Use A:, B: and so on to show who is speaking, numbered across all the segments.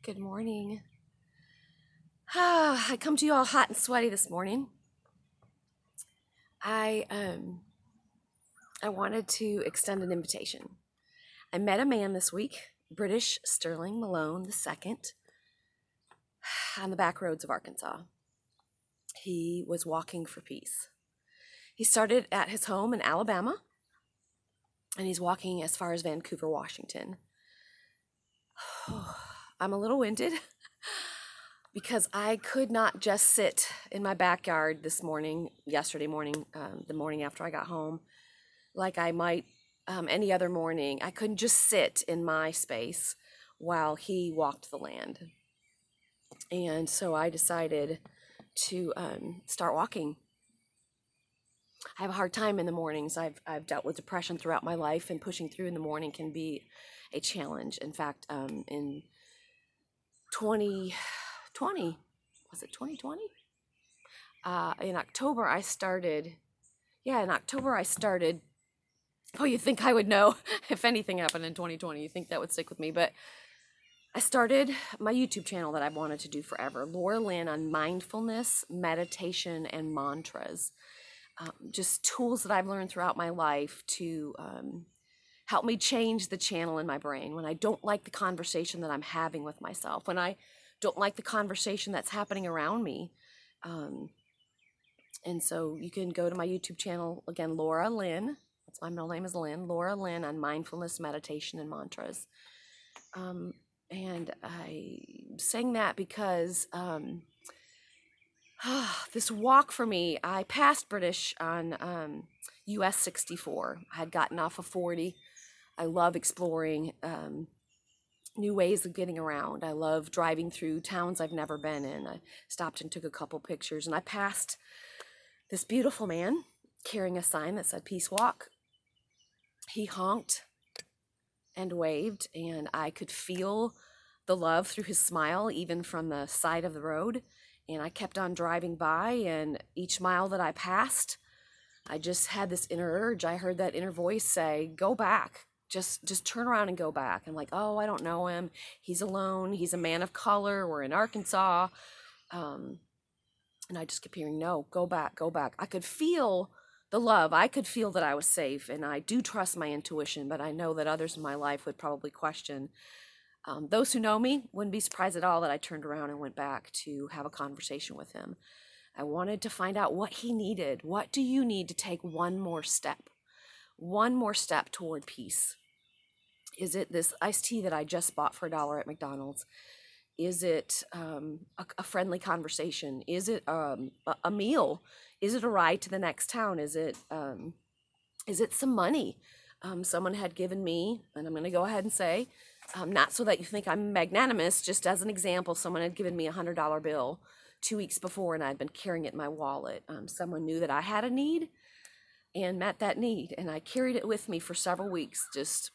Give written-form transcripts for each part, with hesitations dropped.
A: Good morning. I come to you all hot and sweaty this morning. I wanted to extend an invitation. I met a man this week, British Sterling Malone II, on the back roads of Arkansas. He was walking for peace. He started at his home in Alabama, and he's walking as far as Vancouver, Washington. I'm a little winded because I could not just sit in my backyard yesterday morning, the morning after I got home, like I might any other morning. I couldn't just sit in my space while he walked the land. And so I decided to start walking. I have a hard time in the mornings. I've dealt with depression throughout my life, and pushing through in the morning can be a challenge. In fact, in 2020, was it 2020? In October I started, oh, you think I would know if anything happened in 2020, you think that would stick with me, but I started my YouTube channel that I've wanted to do forever, Laura Lynn, on mindfulness, meditation, and mantras. Just tools that I've learned throughout my life to help me change the channel in my brain when I don't like the conversation that I'm having with myself, when I don't like the conversation that's happening around me. And so you can go to my YouTube channel, again, Laura Lynn. That's my middle name is Lynn. Laura Lynn, on mindfulness, meditation, and mantras. And I sang that because this walk for me, I passed British on US 64. I had gotten off of 40. I love exploring new ways of getting around. I love driving through towns I've never been in. I stopped and took a couple pictures, and I passed this beautiful man carrying a sign that said Peace Walk. He honked and waved, and I could feel the love through his smile, even from the side of the road. And I kept on driving by, and each mile that I passed, I just had this inner urge. I heard that inner voice say, go back. Just turn around and go back. I'm like, oh, I don't know him. He's alone. He's a man of color. We're in Arkansas. And I just kept hearing, no, go back, go back. I could feel the love. I could feel that I was safe, and I do trust my intuition, but I know that others in my life would probably question. Those who know me wouldn't be surprised at all that I turned around and went back to have a conversation with him. I wanted to find out what he needed. What do you need to take one more step toward peace? Is it this iced tea that I just bought for $1 at McDonald's? Is it a friendly conversation? Is it a meal? Is it a ride to the next town? Is it some money? Someone had given me, and I'm going to go ahead and say, not so that you think I'm magnanimous, just as an example, someone had given me a $100 bill 2 weeks before, and I'd been carrying it in my wallet. Someone knew that I had a need and met that need, and I carried it with me for several weeks, just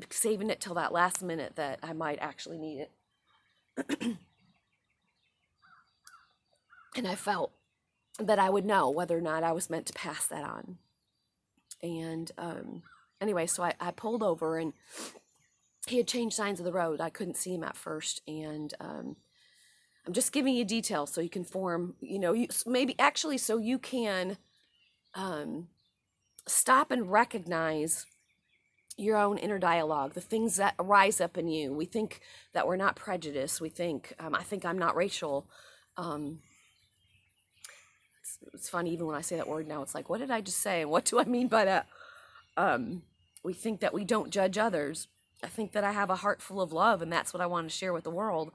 A: saving it till that last minute that I might actually need it. And I felt that I would know whether or not I was meant to pass that on. And anyway, so I pulled over, and he had changed signs of the road. I couldn't see him at first, and I'm just giving you details so you can form, so you can stop and recognize your own inner dialogue, the things that rise up in you. We think that we're not prejudiced. We think, I think I'm not racial. It's funny, even when I say that word now, it's like, what did I just say? And what do I mean by that? We think that we don't judge others. I think that I have a heart full of love, and that's what I want to share with the world.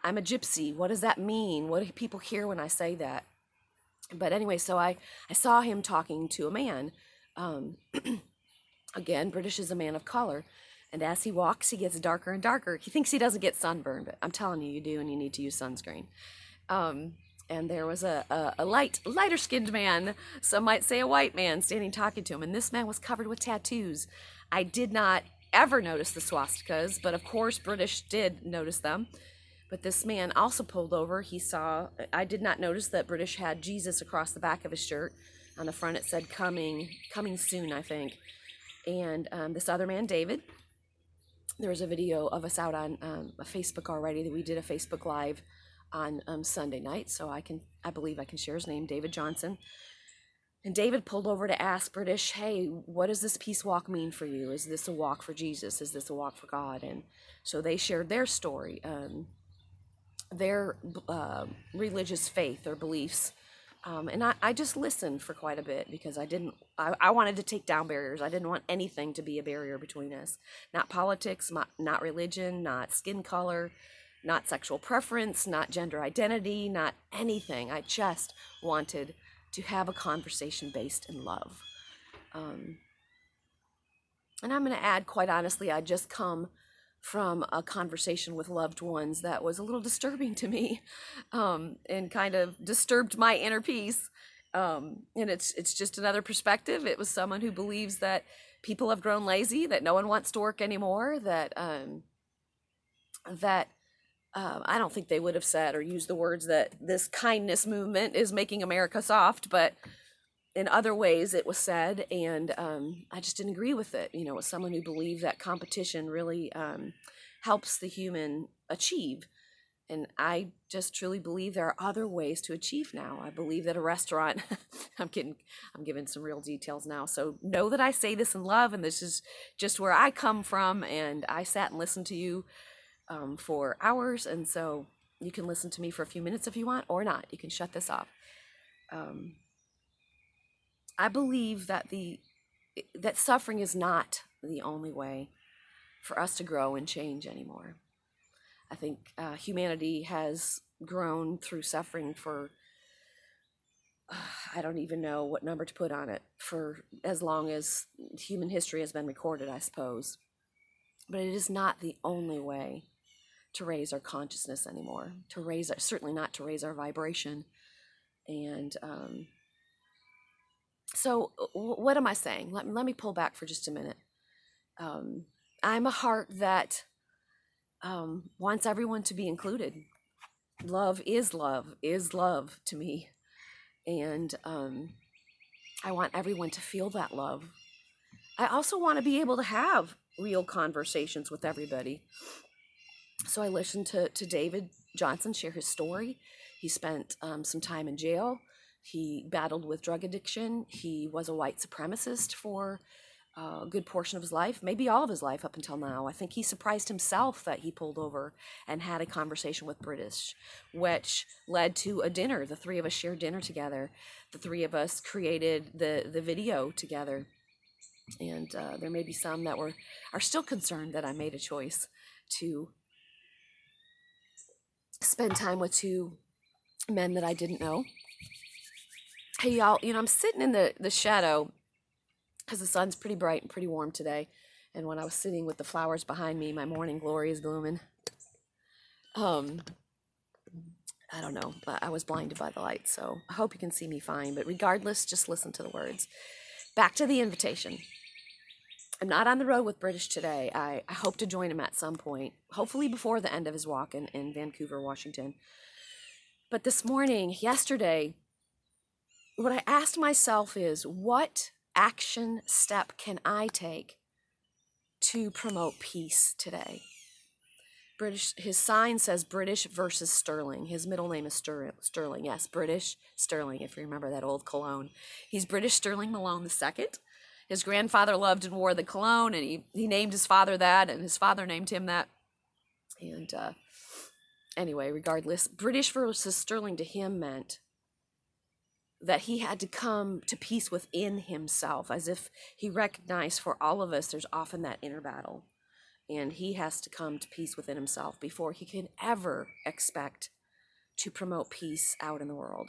A: I'm a gypsy. What does that mean? What do people hear when I say that? But anyway, so I saw him talking to a man. Again, British is a man of color. And as he walks, he gets darker and darker. He thinks he doesn't get sunburned, but I'm telling you, you do, and you need to use sunscreen. And there was a lighter-skinned man, some might say a white man, standing talking to him. And this man was covered with tattoos. I did not ever notice the swastikas, but of course British did notice them. But this man also pulled over. I did not notice that British had Jesus across the back of his shirt. On the front it said coming soon, I think. And this other man, David, There was a video of us out on a Facebook already that we did a Facebook Live on Sunday night, so I believe I can share his name, David Johnson. And David pulled over to ask British, hey, what does this peace walk mean for you? Is this a walk for Jesus? Is this a walk for God? And so they shared their story, their religious faith or beliefs. And I just listened for quite a bit because I wanted to take down barriers. I didn't want anything to be a barrier between us. Not politics, not religion, not skin color, not sexual preference, not gender identity, not anything. I just wanted to have a conversation based in love. And I'm going to add, quite honestly, I just come from a conversation with loved ones that was a little disturbing to me, and kind of disturbed my inner peace. And it's just another perspective. It was someone who believes that people have grown lazy, that no one wants to work anymore, that I don't think they would have said or used the words that this kindness movement is making America soft, but in other ways it was said, and I just didn't agree with it. You know, as someone who believed that competition really helps the human achieve. And I just truly believe there are other ways to achieve now. I believe that a restaurant, I'm giving some real details now. So know that I say this in love, and this is just where I come from, and I sat and listened to you for hours, and so you can listen to me for a few minutes if you want, or not. You can shut this off. I believe that that suffering is not the only way for us to grow and change anymore. I think humanity has grown through suffering for, I don't even know what number to put on it, for as long as human history has been recorded, I suppose. But it is not the only way to raise our consciousness anymore, certainly not to raise our vibration. And so what am I saying? Let me pull back for just a minute. I'm a heart that wants everyone to be included. Love is love to me. And I want everyone to feel that love. I also want to be able to have real conversations with everybody. So I listened to David Johnson share his story. He spent some time in jail. He battled with drug addiction. He was a white supremacist for a good portion of his life, maybe all of his life up until now. I think he surprised himself that he pulled over and had a conversation with British, which led to a dinner. The three of us shared dinner together. The three of us created the video together. And there may be some that are still concerned that I made a choice to spend time with two men that I didn't know. Hey y'all, I'm sitting in the shadow because the sun's pretty bright and pretty warm today. And when I was sitting with the flowers behind me, my morning glory is blooming. I don't know, but I was blinded by the light, so I hope you can see me fine. But regardless, just listen to the words. Back to the invitation. I'm not on the road with British today. I hope to join him at some point, hopefully before the end of his walk in Vancouver, Washington. But yesterday, what I asked myself is, what action step can I take to promote peace today? His sign says British versus Sterling. His middle name is Sterling. Yes, British Sterling, if you remember that old cologne. He's British Sterling Malone II. His grandfather loved and wore the cologne, and he named his father that, and his father named him that. And anyway, regardless, British versus Sterling to him meant that he had to come to peace within himself, as if he recognized for all of us there's often that inner battle. And he has to come to peace within himself before he can ever expect to promote peace out in the world.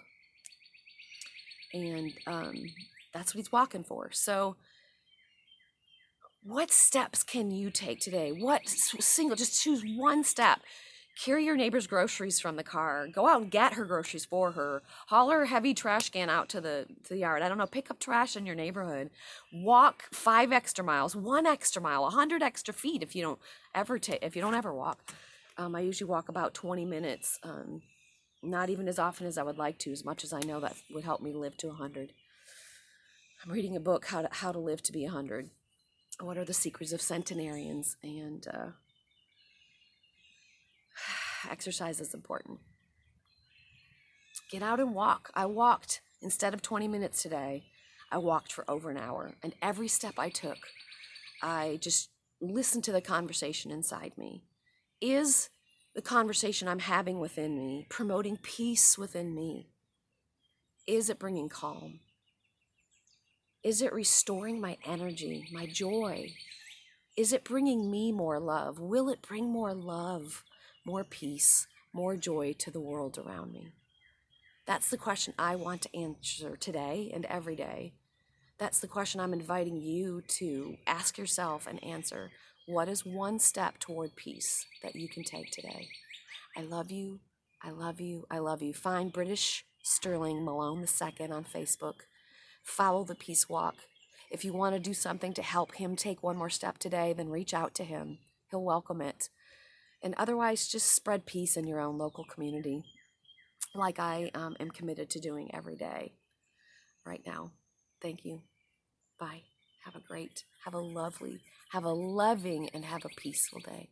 A: And that's what he's walking for. So what steps can you take today? Just choose one step. Carry your neighbor's groceries from the car. Go out and get her groceries for her. Haul her heavy trash can out to the yard. I don't know, pick up trash in your neighborhood. Walk 5 extra miles, 1 extra mile, 100 extra feet if you don't ever walk. I usually walk about 20 minutes, not even as often as I would like to, as much as I know that would help me live to 100. I'm reading a book, How to Live to be 100. What are the secrets of centenarians? And Exercise is important. Get out and walk. I walked, instead of 20 minutes today, I walked for over an hour. And every step I took, I just listened to the conversation inside me. Is the conversation I'm having within me promoting peace within me? Is it bringing calm? Is it restoring my energy, my joy? Is it bringing me more love? Will it bring more love, more peace, more joy to the world around me? That's the question I want to answer today and every day. That's the question I'm inviting you to ask yourself and answer. What is one step toward peace that you can take today? I love you. I love you. I love you. Find British Sterling Malone II on Facebook. Follow the Peace Walk. If you want to do something to help him take one more step today, then reach out to him. He'll welcome it. And otherwise, just spread peace in your own local community, like I am committed to doing every day right now. Thank you. Bye. Have a great, have a lovely, have a loving, and have a peaceful day.